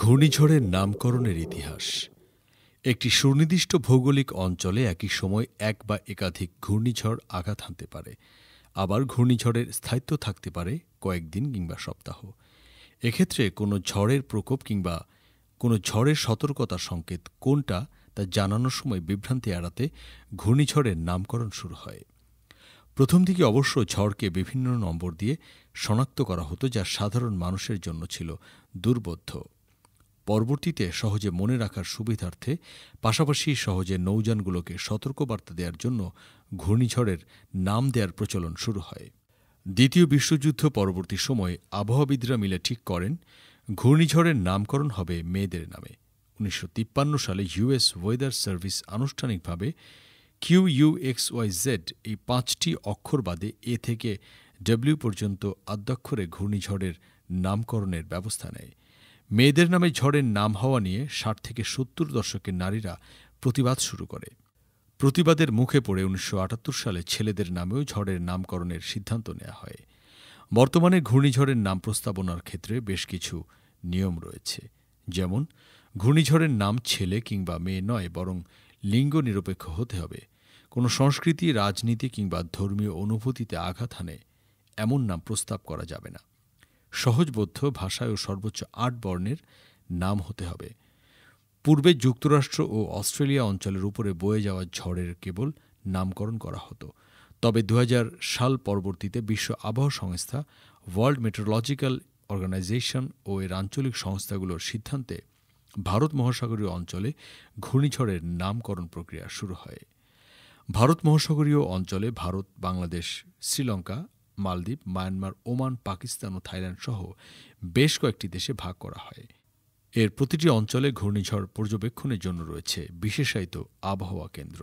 ঘূর্ণিঝড়ের নামকরণের ইতিহাস। একটি সুনির্দিষ্ট ভৌগোলিক অঞ্চলে একই সময় এক বা একাধিক ঘূর্ণিঝড় আঘাত হানতে পারে। আবার ঘূর্ণিঝড়ের স্থায়িত্ব থাকতে পারে কয়েকদিন কিংবা সপ্তাহ। এক্ষেত্রে কোনো ঝড়ের প্রকোপ কিংবা কোনো ঝড়ের সতর্কতার সংকেত কোনটা তা জানানোর সময় বিভ্রান্তি এড়াতে ঘূর্ণিঝড়ের নামকরণ শুরু হয়। প্রথম দিকে অবশ্য ঝড়কে বিভিন্ন নম্বর দিয়ে শনাক্ত করা হতো, যা সাধারণ মানুষের জন্য ছিল দুর্বোধ্য। পরবর্তীতে সহজে মনে রাখার সুবিধার্থে পাশাপাশি সহজে নৌযানগুলোকে সতর্কবার্তা দেওয়ার জন্য ঘূর্ণিঝড়ের নাম দেওয়ার প্রচলন শুরু হয়। দ্বিতীয় বিশ্বযুদ্ধ পরবর্তী সময়ে আবহাওয়াবিদরা মিলে ঠিক করেন ঘূর্ণিঝড়ের নামকরণ হবে মেয়েদের নামে। 1953 সালে ইউএস ওয়েদার সার্ভিস আনুষ্ঠানিকভাবে QUXYZ এই 5টি অক্ষর বাদে এ থেকে ডব্লিউ পর্যন্ত আদ্যাক্ষরে ঘূর্ণিঝড়ের নামকরণের ব্যবস্থা নেয়। মেয়েদের নামে ঝড়ের নাম হওয়া নিয়ে 60 থেকে 70 দশকের নারীরা প্রতিবাদ শুরু করে। প্রতিবাদের মুখে পড়ে 1978 সালে ছেলেদের নামেও ঝড়ের নামকরণের সিদ্ধান্ত নেওয়া হয়। বর্তমানে ঘূর্ণিঝড়ের নাম প্রস্তাবনার ক্ষেত্রে বেশ কিছু নিয়ম রয়েছে, যেমন ঘূর্ণিঝড়ের নাম ছেলে কিংবা মেয়ে নয়, বরং লিঙ্গ নিরপেক্ষ হতে হবে। কোনো সংস্কৃতি, রাজনীতি কিংবা ধর্মীয় অনুভূতিতে আঘাত হানে এমন নাম প্রস্তাব করা যাবে না। সহজবোধ্য ভাষায় ও সর্বোচ্চ 8 বর্ণের নাম হতে হবে। পূর্বে যুক্তরাষ্ট্র ও অস্ট্রেলিয়া অঞ্চলের উপরে বয়ে যাওয়া ঝড়ের কেবল নামকরণ করা হতো। তবে 2000 সাল পরবর্তীতে বিশ্ব আবহাওয়া সংস্থা, ওয়ার্ল্ড মেট্রোলজিক্যাল অর্গানাইজেশন ও এর আঞ্চলিক সংস্থাগুলোর সিদ্ধান্তে ভারত মহাসাগরীয় অঞ্চলে ঘূর্ণিঝড়ের নামকরণ প্রক্রিয়া শুরু হয়। ভারত মহাসাগরীয় অঞ্চলে ভারত, বাংলাদেশ, শ্রীলঙ্কা, মালদ্বীপ, মায়ানমার, ওমান, পাকিস্তান ও থাইল্যান্ড সহ বেশ কয়েকটি দেশে ভাগ করা হয়। এর প্রতিটি অঞ্চলে ঘূর্ণিঝড় পর্যবেক্ষণের জন্য রয়েছে বিশেষায়িত আবহাওয়া কেন্দ্র।